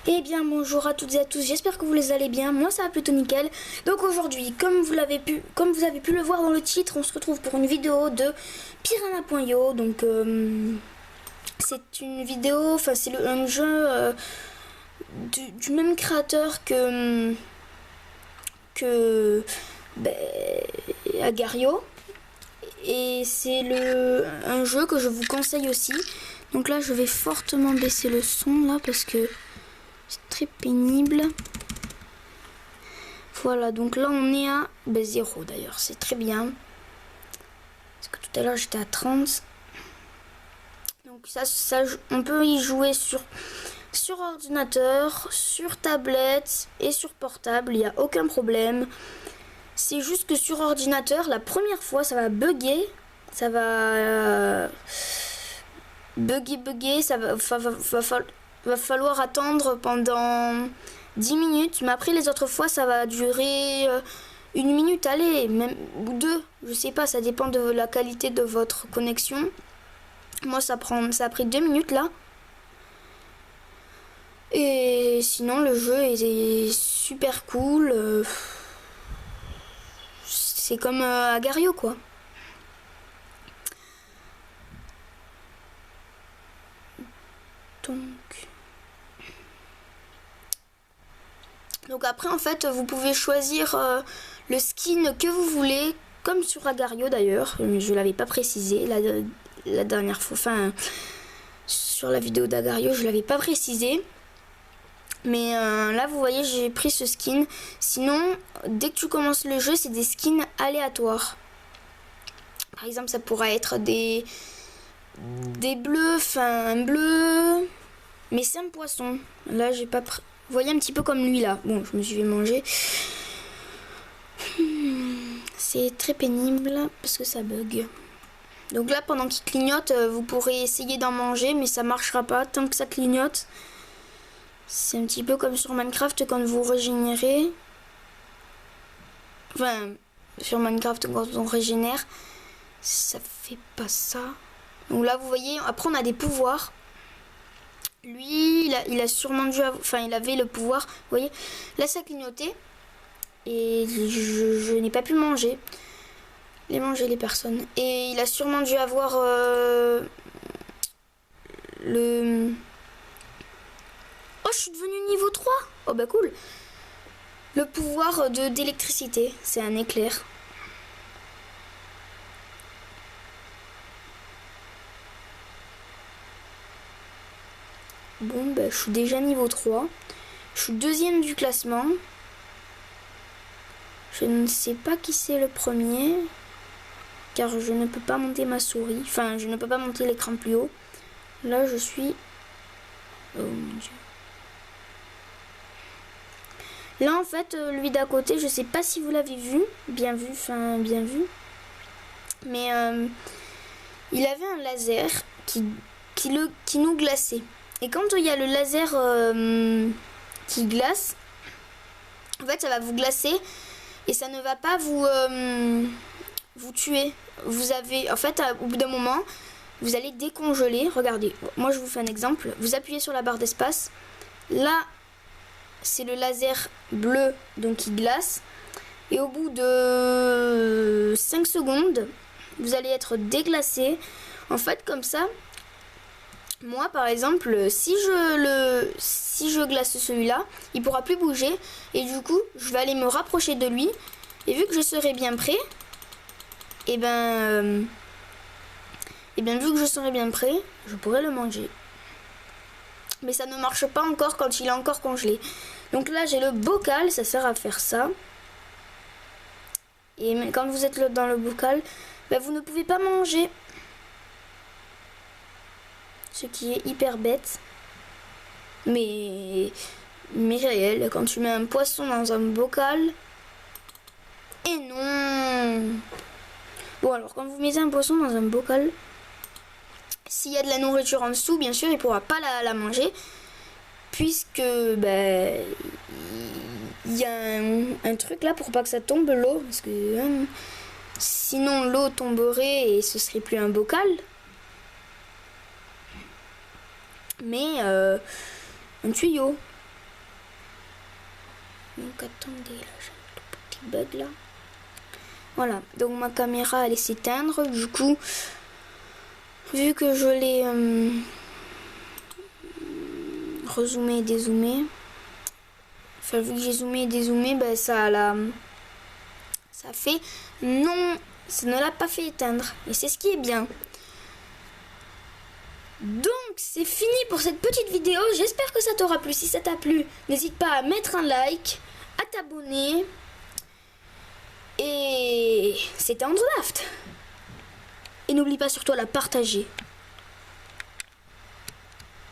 Eh bien bonjour à toutes et à tous, j'espère que vous les allez bien, moi ça va plutôt nickel. Donc aujourd'hui, comme vous avez pu le voir dans le titre, on se retrouve pour une vidéo de Piranha.io. Donc c'est une vidéo, enfin c'est un jeu du même créateur que Agar.io. Et c'est un jeu que je vous conseille aussi. Donc là je vais fortement baisser le son là parce que c'est très pénible. Voilà, donc là on est à 0 d'ailleurs, c'est très bien. Parce que tout à l'heure j'étais à 30. Donc ça on peut y jouer sur ordinateur, sur tablette et sur portable, il n'y a aucun problème. C'est juste que sur ordinateur, la première fois ça va bugger. Ça va bugger, ça va falloir attendre pendant 10 minutes, mais après les autres fois ça va durer 1 minute, allez, même ou 2, je sais pas, ça dépend de la qualité de votre connexion. Moi ça a pris 2 minutes là. Et sinon le jeu est super cool. C'est comme Agar.io quoi. Donc après en fait vous pouvez choisir le skin que vous voulez, comme sur Agar.io d'ailleurs. Je l'avais pas précisé la dernière fois, enfin sur la vidéo d'Agar.io je l'avais pas précisé. Mais là vous voyez j'ai pris ce skin. Sinon dès que tu commences le jeu c'est des skins aléatoires. Par exemple ça pourrait être des bleus, enfin un bleu, mais c'est un poisson. Là j'ai pas pris. Vous voyez un petit peu comme lui là. Bon, je me suis fait manger. C'est très pénible parce que ça bug. Donc là, pendant qu'il clignote, vous pourrez essayer d'en manger, mais ça marchera pas tant que ça clignote. C'est un petit peu comme sur Minecraft quand vous régénérez. Enfin, sur Minecraft quand on régénère, ça fait pas ça. Donc là, vous voyez, après on a des pouvoirs. Lui, il a sûrement dû avoir, enfin il avait le pouvoir, vous voyez, là ça clignotait et je n'ai pas pu manger les personnes. Et il a sûrement dû avoir le... Oh, je suis devenue niveau 3. Oh bah cool. Le pouvoir d'électricité, c'est un éclair. Bon, bah, je suis déjà niveau 3. Je suis deuxième du classement. Je ne sais pas qui c'est le premier. Car je ne peux pas monter ma souris. Enfin, je ne peux pas monter l'écran plus haut. Là, je suis... Oh mon dieu. Là, en fait, lui d'à côté, je sais pas si vous l'avez vu. Bien vu, enfin, bien vu. Mais il avait un laser qui nous glaçait. Et quand il y a le laser qui glace, en fait ça va vous glacer et ça ne va pas vous tuer. Vous avez, en fait, au bout d'un moment, vous allez décongeler. Regardez, moi je vous fais un exemple. Vous appuyez sur la barre d'espace. Là, c'est le laser bleu, donc qui glace. Et au bout de 5 secondes, vous allez être déglacé. En fait, comme ça... Moi par exemple, si je glace celui-là, il pourra plus bouger et du coup je vais aller me rapprocher de lui et vu que je serai bien prêt, et ben vu que je serai bien prêt, je pourrai le manger. Mais ça ne marche pas encore quand il est encore congelé. Donc là j'ai le bocal, ça sert à faire ça. Et quand vous êtes dans le bocal, ben, vous ne pouvez pas manger. Ce qui est hyper bête, mais réel. Quand tu mets un poisson dans un bocal, et non. Bon alors quand vous mettez un poisson dans un bocal, s'il y a de la nourriture en dessous, bien sûr il pourra pas la manger, puisque ben il y a un truc là pour pas que ça tombe l'eau, parce que sinon l'eau tomberait et ce serait plus un bocal. Mais un tuyau. Donc attendez, là j'ai un tout petit bug là. Voilà, donc ma caméra allait s'éteindre. Du coup, vu que je l'ai rezoomé et dézoomé, enfin vu que j'ai zoomé et dézoomé, ben ça fait non, ça ne l'a pas fait éteindre. Et c'est ce qui est bien. Donc c'est fini pour cette petite vidéo. J'espère que ça t'aura plu. Si ça t'a plu, n'hésite pas à mettre un like, à t'abonner. Et c'était Andrew Daft. Et n'oublie pas surtout à la partager.